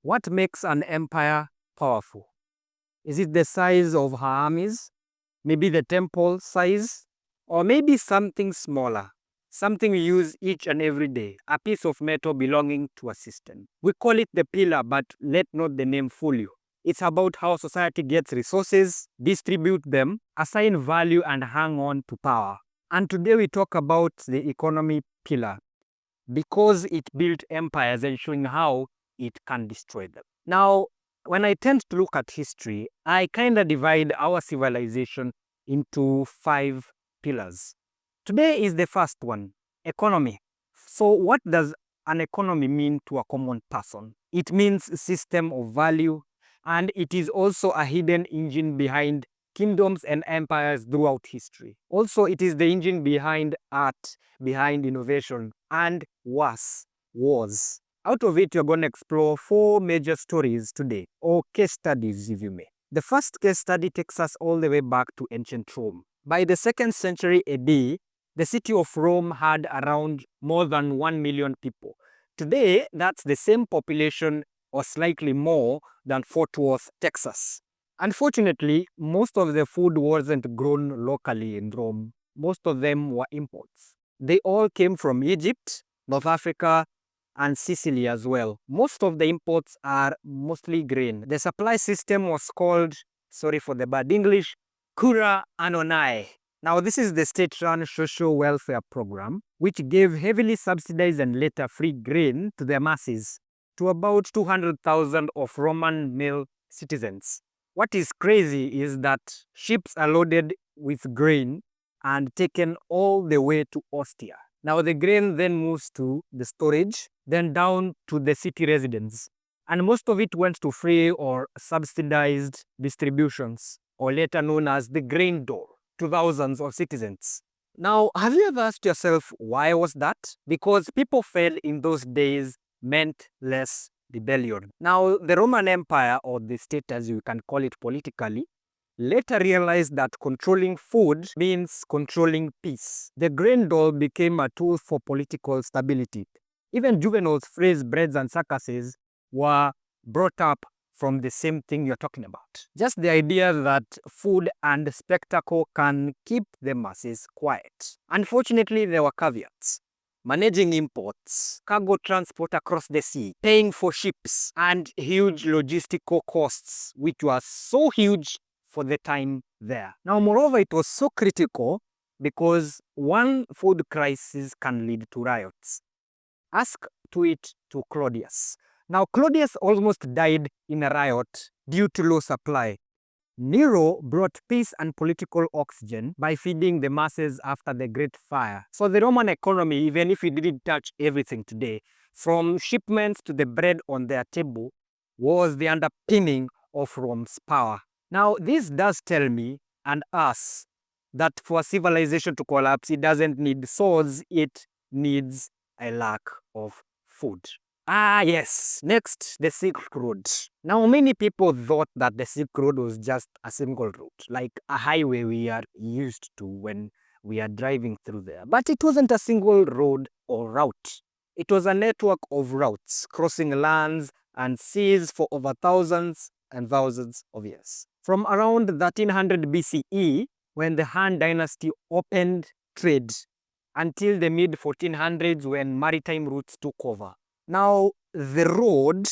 What makes an empire powerful? Is it the size of her armies? Maybe the temple size? Or maybe something smaller? Something we use each and every day, a piece of metal belonging to a system. We call it the pillar, but let not the name fool you. It's about how society gets resources, distribute them, assign value, and hang on to power. And today we talk about the economy pillar because it built empires and showing how it can destroy them. Now, when I tend to look at history, I kind of divide our civilization into 5 pillars. Today is the first one, economy. So what does an economy mean to a common person? It means a system of value, and it is also a hidden engine behind kingdoms and empires throughout history. Also, it is the engine behind art, behind innovation, and worse, wars. Out of it, you're going to explore 4 major stories today, or case studies if you may. The first case study takes us all the way back to ancient Rome. By the 2nd century AD, the city of Rome had around more than 1 million people. Today, that's the same population or slightly more than Fort Worth, Texas. Unfortunately, most of the food wasn't grown locally in Rome. Most of them were imports. They all came from Egypt, North Africa, and Sicily as well. Most of the imports are mostly grain. The supply system was called, sorry for the bad English, Cura Annonai. Now, this is the state-run social welfare program, which gave heavily subsidized and later free grain to the masses, to about 200,000 of Roman male citizens. What is crazy is that ships are loaded with grain and taken all the way to Ostia. Now, the grain then moves to the storage, then down to the city residents. And most of it went to free or subsidized distributions, or later known as the grain door, to thousands of citizens. Now, have you ever asked yourself why was that? Because people felt in those days meant less rebellion. Now, the Roman Empire, or the state as you can call it politically, later realized that controlling food means controlling peace. The grain dole became a tool for political stability. Even Juvenal's phrase breads and circuses were brought up from the same thing you're talking about. Just the idea that food and spectacle can keep the masses quiet. Unfortunately, there were caveats. Managing imports, cargo transport across the sea, paying for ships, and huge logistical costs, which were so huge for the time there. Now, moreover, it was so critical because one food crisis can lead to riots. Ask to Claudius. Now, Claudius almost died in a riot due to low supply. Nero brought peace and political oxygen by feeding the masses after the Great Fire. So the Roman economy, even if it didn't touch everything today, from shipments to the bread on their table, was the underpinning of Rome's power. Now, this does tell me and us that for civilization to collapse, it doesn't need swords, it needs a lack of food. Yes. Next, the Silk Road. Now, many people thought that the Silk Road was just a single route, like a highway we are used to when we are driving through there. But it wasn't a single road or route. It was a network of routes crossing lands and seas for over thousands and thousands of years. From around 1300 BCE, when the Han Dynasty opened trade, until the mid-1400s when maritime routes took over. Now, the road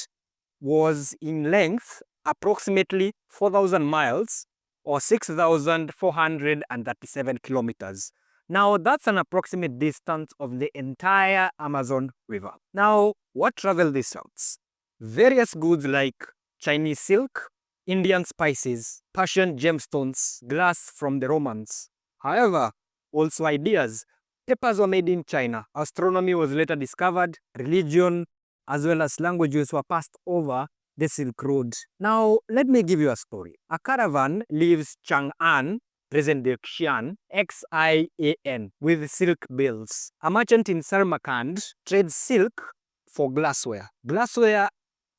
was in length approximately 4,000 miles or 6,437 kilometers. Now, that's an approximate distance of the entire Amazon River. Now, what traveled these routes? Various goods like Chinese silk, Indian spices, Persian gemstones, glass from the Romans. However, also ideas. Papers were made in China. Astronomy was later discovered. Religion, as well as languages, were passed over the Silk Road. Now, let me give you a story. A caravan leaves Chang'an, present-day Xi'an, Xian, with silk bills. A merchant in Samarkand trades silk for glassware. Glassware,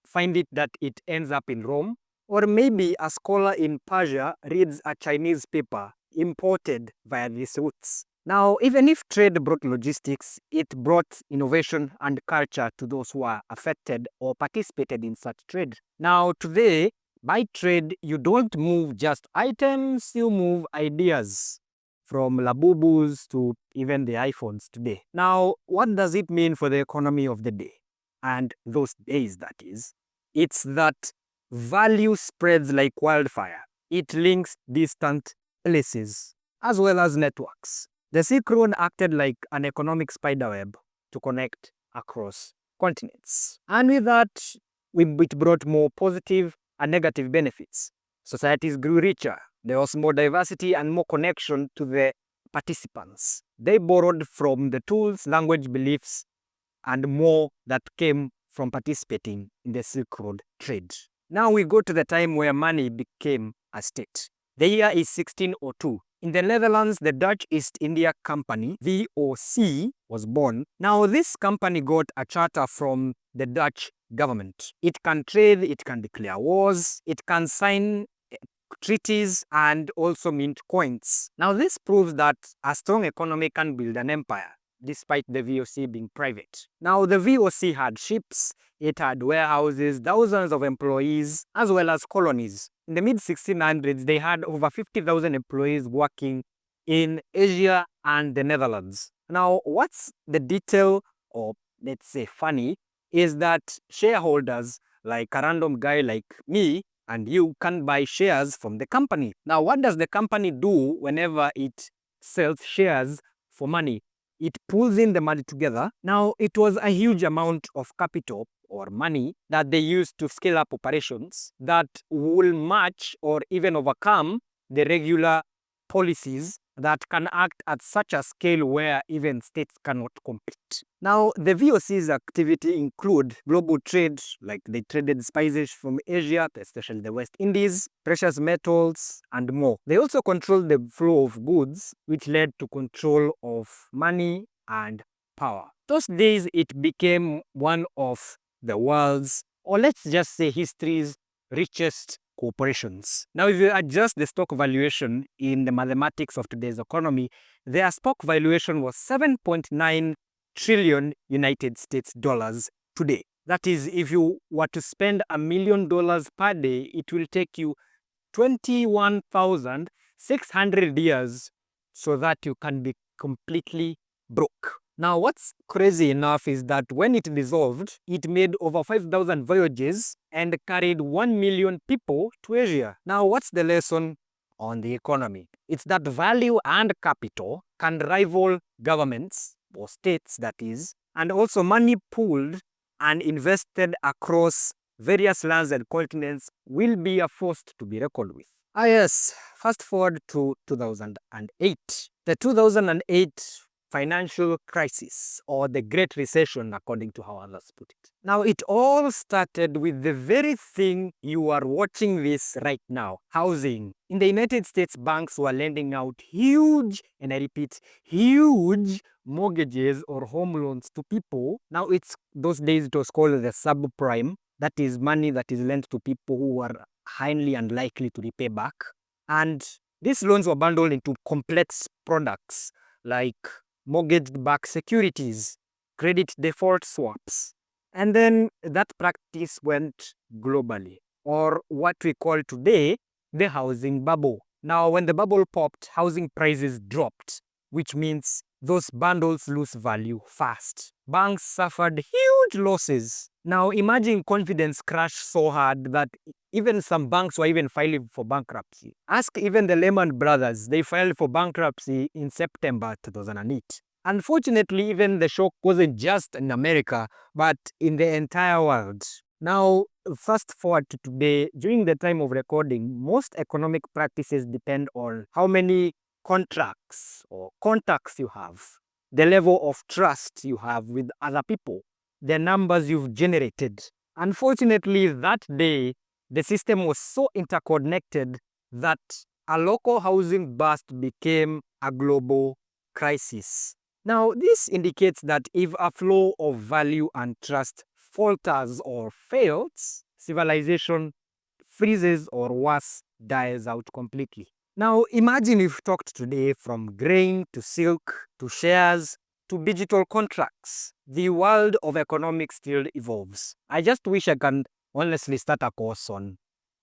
find it that it ends up in Rome. Or maybe a scholar in Persia reads a Chinese paper imported via these routes. Now, even if trade brought logistics, it brought innovation and culture to those who are affected or participated in such trade. Now, today, by trade, you don't move just items, you move ideas, from Labubus to even the iPhones today. Now, what does it mean for the economy of the day? And those days, that is. It's that value spreads like wildfire. It links distant places as well as networks. The Silk Road acted like an economic spiderweb to connect across continents. And with that, it brought more positive and negative benefits. Societies grew richer. There was more diversity and more connection to the participants. They borrowed from the tools, language, beliefs, and more that came from participating in the Silk Road trade. Now we go to the time where money became a state. The year is 1602. In the Netherlands, the Dutch East India Company, VOC, was born. Now this company got a charter from the Dutch government. It can trade, it can declare wars, it can sign treaties and also mint coins. Now this proves that a strong economy can build an empire, despite the VOC being private. Now the VOC had ships, it had warehouses, thousands of employees, as well as colonies. In the mid-1600s, they had over 50,000 employees working in Asia and the Netherlands. Now, what's the detail, or let's say funny, is that shareholders, like a random guy like me and you, can buy shares from the company. Now, what does the company do whenever it sells shares for money? It pulls in the money together. Now, it was a huge amount of capital or money that they used to scale up operations that will match or even overcome the regular policies that can act at such a scale where even states cannot compete. Now, the VOC's activity include global trade, like they traded spices from Asia, especially the West Indies, precious metals, and more. They also controlled the flow of goods, which led to control of money and power. Those days, it became one of the world's, or let's just say history's, richest corporations. Now, if you adjust the stock valuation in the mathematics of today's economy, their stock valuation was 7.9 trillion United States dollars today. That is, if you were to spend $1 million per day, it will take you 21,600 years so that you can be completely broke. Now, what's crazy enough is that when it dissolved, it made over 5,000 voyages and carried 1 million people to Asia. Now, what's the lesson on the economy? It's that value and capital can rival governments, or states that is, and also money pooled and invested across various lands and continents will be a force to be reckoned with. Yes, fast forward to 2008. The 2008 financial crisis, or the Great Recession, according to how others put it. Now, it all started with the very thing you are watching this right now, housing. In the United States, banks were lending out huge, and I repeat, huge mortgages or home loans to people. Now, those days it was called the subprime. That is money that is lent to people who are highly unlikely to repay back. And these loans were bundled into complex products like mortgage-backed securities, credit default swaps. And then that practice went globally, or what we call today the housing bubble. Now, when the bubble popped, housing prices dropped, which means those bundles lose value fast. Banks suffered huge losses. Now, imagine confidence crashed so hard that even some banks were even filing for bankruptcy. Ask even the Lehman Brothers, they filed for bankruptcy in September 2008. Unfortunately, even the shock wasn't just in America, but in the entire world. Now, fast forward to today, during the time of recording, most economic practices depend on how many contracts or contacts you have, the level of trust you have with other people, the numbers you've generated. Unfortunately, that day, the system was so interconnected that a local housing bust became a global crisis. Now, this indicates that if a flow of value and trust falters or fails, civilization freezes or worse, dies out completely. Now, imagine we've talked today from grain to silk to shares to digital contracts. The world of economics still evolves. I just wish I can honestly start a course on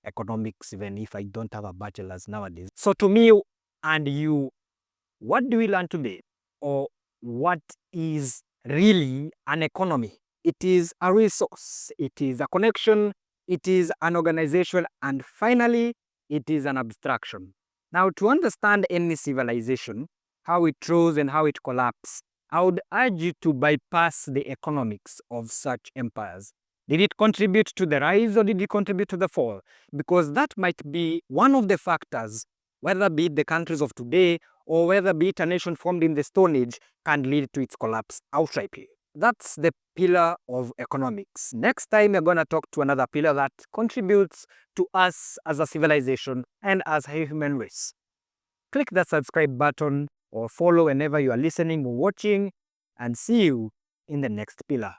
economics, even if I don't have a bachelor's nowadays. So, to me and you, what do we learn today? Or what is really an economy? It is a resource, it is a connection, it is an organization, and finally, it is an abstraction. Now, to understand any civilization, how it rose and how it collapsed, I would urge you to bypass the economics of such empires. Did it contribute to the rise or did it contribute to the fall? Because that might be one of the factors, whether be it the countries of today or whether be it a nation formed in the Stone Age, can lead to its collapse outrightly. That's the pillar of economics. Next time, we're going to talk to another pillar that contributes to us as a civilization and as a human race. Click the subscribe button or follow whenever you are listening or watching, and see you in the next pillar.